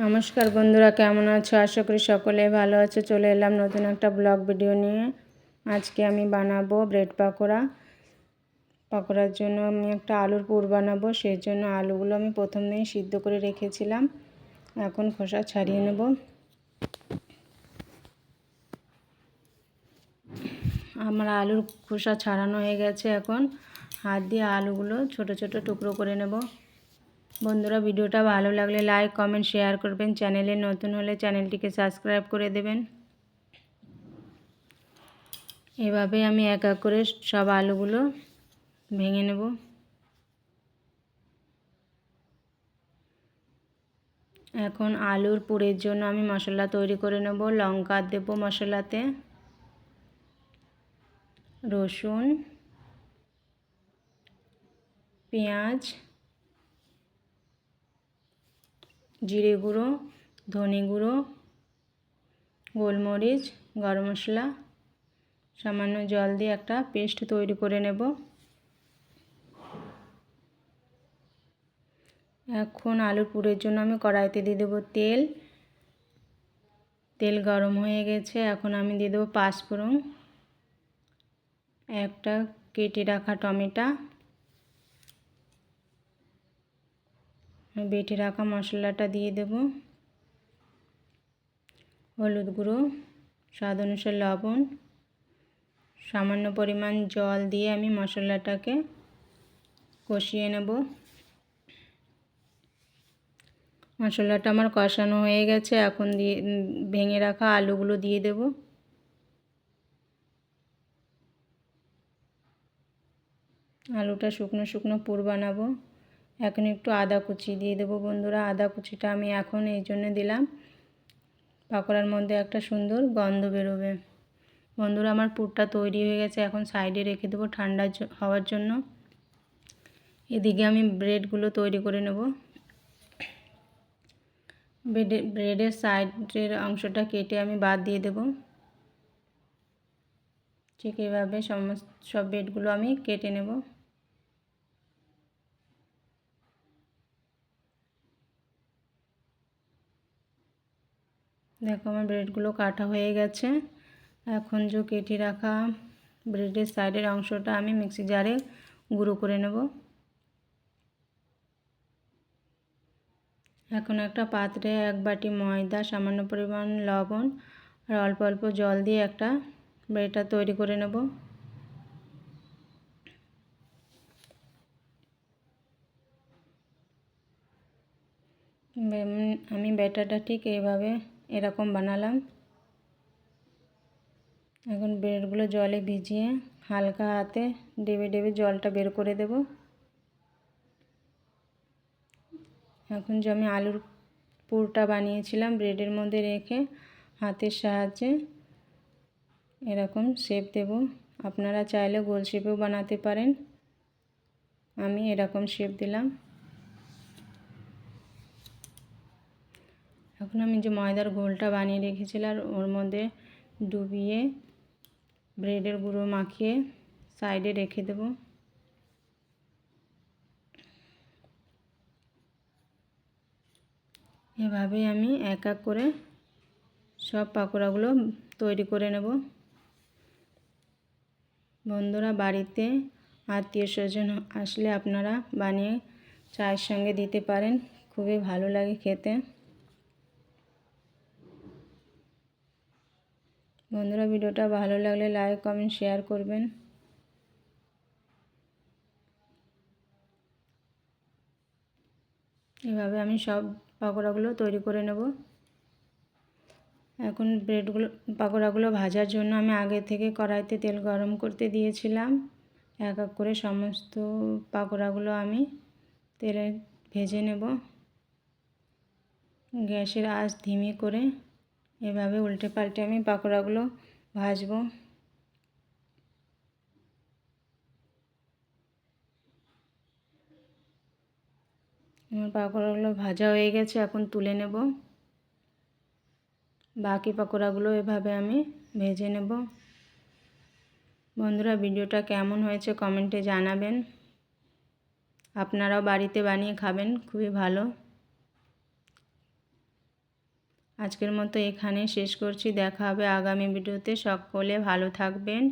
নমস্কার বন্ধুরা, কেমন আছো? আশা করি সকলে ভালো আছো। চলে এলাম নতুন একটা ব্লগ ভিডিও নিয়ে। আজকে আমি বানাবো ব্রেড পাকোড়া। পাকোড়ার জন্য আমি একটা আলুর পুর বানাবো। সেই জন্য আলুগুলো আমি প্রথমেই সিদ্ধ করে রেখেছিলাম। এখন খোসা ছাড়িয়ে নেব। আমার আলুর খোসা ছাড়ানো হয়ে গেছে। এখন হাত দিয়ে আলুগুলো ছোট ছোট টুকরো করে নেব। বন্ধুরা, ভিডিওটা ভালো লাগলে লাইক কমেন্ট শেয়ার করবেন। চ্যানেলে নতুন হলে চ্যানেলটিকে সাবস্ক্রাইব করে দেবেন। এভাবে আমি এক এক করে সব আলুগুলো ভেঙে নেব। এখন আলুর পুরের জন্য আমি মশলা তৈরি করে নেব। লঙ্কা দেব মশলাতে, রসুন, পেঁয়াজ, জিরে গুঁড়ো, ধনে গুঁড়ো, গোলমরিচ, গরম মশলা, সামান্য জল দিয়ে একটা পেস্ট তৈরি করে নেব। এখন আলুর পুরের জন্য আমি কড়াইতে দিয়ে দেবো তেল। তেল গরম হয়ে গেছে। এখন আমি দিয়ে দেবো পাঁচফোড়ন, একটা কেটে রাখা টমেটো, বেটে রাখা মশলাটা দিয়ে দেব, হলুদ গুঁড়ো, স্বাদ অনুসারে লবণ, সামান্য পরিমাণ জল দিয়ে আমি মশলাটাকে কষিয়ে নেব। মশলাটা আমার কষানো হয়ে গেছে। এখন দিয়ে ভেঙে রাখা আলুগুলো দিয়ে দেব। আলুটা শুকনো শুকনো পুর বানাবো। এখন একটু আদা কুচি দিয়ে দেবো। বন্ধুরা, আদা কুচিটা আমি এখন এই জন্য দিলাম, পাকোড়ার মধ্যে একটা সুন্দর গন্ধ বেরোবে। বন্ধুরা, আমার পুরটা তৈরি হয়ে গেছে। এখন সাইডে রেখে দেবো ঠান্ডা হওয়ার জন্য। এদিকে আমি ব্রেডগুলো তৈরি করে নেব। ব্রেডের সাইডের অংশটা কেটে আমি বাদ দিয়ে দেব। ঠিক এভাবে সব ব্রেডগুলো আমি কেটে নেব। দেখো, আমার ব্রেডগুলো কাটা হয়ে গেছে। এখন যে কেটে রাখা ব্রেডের সাইডের অংশটা আমি মিক্সি জারে গুঁড়ো করে নেব। এখন একটা পাত্রে এক বাটি ময়দা, সামান্য পরিমাণ লবণ আর অল্প অল্প জল দিয়ে একটা ব্যাটার তৈরি করে নেব। আমি ব্যাটারটা ঠিক এইভাবে এরকম বানালাম। এখন ব্রেডগুলো জলে ভিজিয়ে হালকা হাতে ডেবে ডেবে জলটা বের করে দেব। এখন যে আমি আলুর পুরটা বানিয়েছিলাম ব্রেডের মধ্যে রেখে হাতের সাহায্যে এরকম শেপ দেব। আপনারা চাইলে গোল শেপেও বানাতে পারেন। আমি এরকম শেপ দিলাম। এখন আমি যে ময়দার ঘোলটা বানিয়ে রেখেছিলাম ওর মধ্যে ডুবিয়ে ব্রেডের গুঁড়ো মাখিয়ে সাইডে রেখে দেব। এভাবে আমি এক এক করে সব পাকোড়াগুলো তৈরি করে নেব। বন্ধুরা, বাড়িতে আত্মীয় স্বজন আসলে আপনারা বানিয়ে চায়ের সঙ্গে দিতে পারেন। খুবই ভালো লাগে খেতে। বন্ধুরা, ভিডিওটা ভালো লাগলে লাইক কমেন্ট শেয়ার করবেন। এভাবে আমি সব পাকোড়াগুলো তৈরি করে নেব। এখন পাকোড়াগুলো ভাজার জন্য আমি আগে থেকে কড়াইতে তেল গরম করতে দিয়েছিলাম। এক এক করে সমস্ত পাকোড়াগুলো আমি তেলে ভেজে নেব। গ্যাসের আঁচ ধিমি করে এভাবে উল্টে পাল্টে আমি পাকোড়াগুলো ভাজবো। আমার পাকোড়াগুলো ভাজা হয়ে গেছে। এখন তুলে নেব। বাকি পাকোড়াগুলো এভাবে আমি ভেজে নেব। বন্ধুরা, ভিডিওটা কেমন হয়েছে কমেন্টে জানাবেন। আপনারাও বাড়িতে বানিয়ে খাবেন, খুবই ভালো। আজকের মতো এখানে শেষ করছি। দেখা হবে আগামী ভিডিওতে। সকলে ভালো থাকবেন।